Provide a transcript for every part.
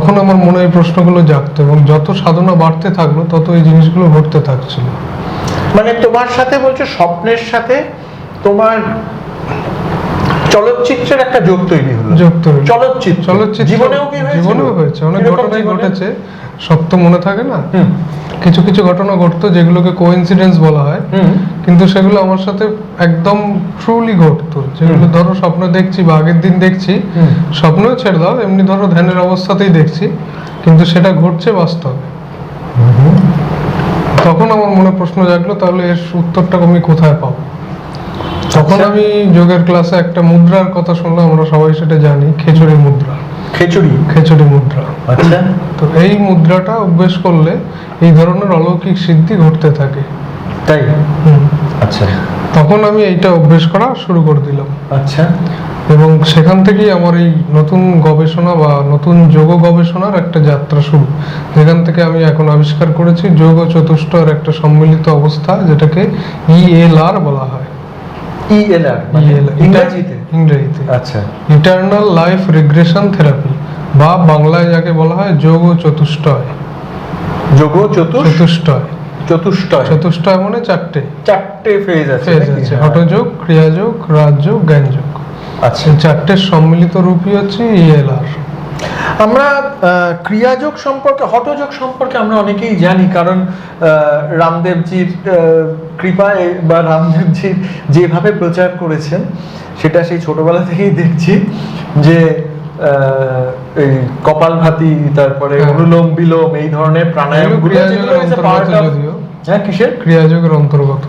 তখন আমার মনে এই প্রশ্নগুলো জাগতো, এবং যত সাধনা বাড়তে থাকলো তত এই জিনিসগুলো ঘটতে থাকছিল। মানে তোমার সাথে বলছো স্বপ্নের সাথে তোমার চলচ্চিত্রের একটা যোগ তৈরি হলো। চলচ্চিত্র জীবনেও কি হয়েছে? জীবনেও হয়েছে, অনেক ঘটনাই ঘটেছে। সব তো মনে থাকে না, কিছু কিছু ঘটনা ঘটতো যেগুলোকে কোইন্সিডেন্স বলা হয়, কিন্তু সেগুলো আমার সাথে একদম ট্রুলি ঘটতো। যেগুলো ধরো স্বপ্ন দেখছি বা আগের দিন দেখছি, স্বপ্নও ছেড়ে দাও, এমনি ধরো ধ্যানের অবস্থাতেই দেখছি, কিন্তু সেটা ঘটছে বাস্তবে। তখন আমার মনে প্রশ্ন জাগলো, তাহলে এর উত্তরটা আমি কোথায় পাবো? তখন আমি যোগের ক্লাসে একটা মুদ্রার কথা শুনলাম, আমরা সবাই সেটা জানি, খিচুড়ি মুদ্রা। খিচুড়ি মুদ্রা। আচ্ছা। তো এই মুদ্রাটা অভ্যেস করলে এই ধরনের অলৌকিক সিদ্ধি ঘটতে থাকে। তাই? আচ্ছা। তখন আমি এইটা অভ্যেস করা শুরু করে দিলাম। আচ্ছা। এবং সেখান থেকেই আমার এই নতুন গবেষণা বা নতুন যোগ গবেষণার একটা যাত্রা শুরু, যেখান থেকে আমি এখন আবিষ্কার করেছি যোগ ও চতুষ্টয়ের একটা সম্মিলিত অবস্থা, যেটাকে ELR বলা হয়। ইংরেজিতে। আচ্ছা। ইটারনাল লাইফ রিগ্রেশন থেরাপি, বা বাংলায় যাকে বলা হয় যোগ ও চতুষ্টয়। চতুষ্টয় মানে চারটে ফেজ আছে, হঠযোগ, ক্রিয়াযোগ, রাজযোগ, জ্ঞানযোগ। আচ্ছা। চারটের সম্মিলিত রূপই হচ্ছে ELR। আমরা ক্রিয়াযোগ সম্পর্কে, হঠযোগ সম্পর্কে আমরা অনেকেই জানি, কারণ রামদেবজির কৃপায় বা রামদেবজি যেভাবে প্রচার করেছেন সেটা সেই ছোটবেলা থেকেই দেখছি, যে এই কপালভাতি, তারপরে অনুলোম বিলোম, এই ধরনের প্রাণায়াম কিসের ক্রিয়াযোগের অন্তর্গত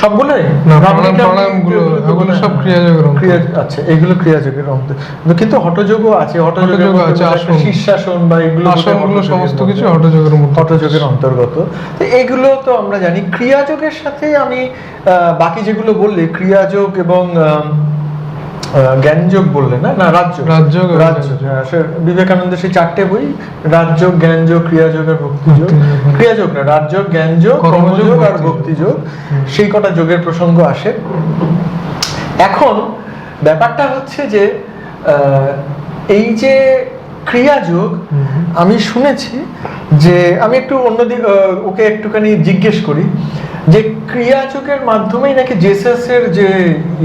সবগুলোই না, প্রাণায়ামগুলো এগুলো সব ক্রিয়াযোগের অন্তর্গত। আচ্ছা, এগুলো ক্রিয়াযোগের অন্তর্গত, কিন্তু হঠযোগও আছে। হঠযোগ আছে শীর্ষাসন বা এগুলো, আসনগুলো সমস্ত কিছু হঠযোগের অন্তর্গত। তো এগুলো তো আমরা জানি। ক্রিয়াযোগের সাথে আমি বাকি যেগুলো বললে, ক্রিয়াযোগ এবং জ্ঞানযোগ বললে না, রাজযোগ, বিবেকানন্দের সেই চারটে বই, রাজযোগ, জ্ঞানযোগ, ক্রিয়াযোগ আর ভক্তিযোগ। ক্রিয়াযোগ না, রাজযোগ, জ্ঞানযোগ, কর্মযোগ আর ভক্তিযোগ, সেই কটা যোগের প্রসঙ্গ আসে। এখন ব্যাপারটা হচ্ছে যে এই যে ক্রিয়াযোগ, আমি শুনেছি যে, আমি একটু অন্যদিক ওকে একটুখানি জিজ্ঞেস করি, যে ক্রিয়াযোগের মাধ্যমেই নাকি জেসাসের যে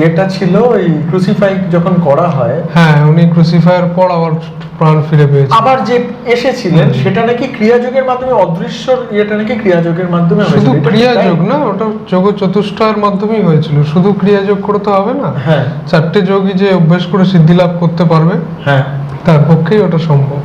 এটা ছিল, ওই ক্রুসিফাই যখন করা হয়, হ্যাঁ, উনি ক্রুসিফায়ার পর আবার প্রাণ ফিরে পেয়েছেন, আবার যে এসেছিলেন, সেটা নাকি ক্রিয়াযোগের মাধ্যমে, অদৃশ্য এটা নাকি ক্রিয়াযোগের মাধ্যমে। শুধু ক্রিয়াযোগ না, ওটা যোগ চতুষ্টয়ের মাধ্যমেই হয়েছিল। শুধু ক্রিয়াযোগ করতে হবে না, হ্যাঁ, চারটে যোগই যে অভ্যাস করে সিদ্ধি লাভ করতে পারবে, হ্যাঁ, তার পক্ষেই ওটা সম্ভব।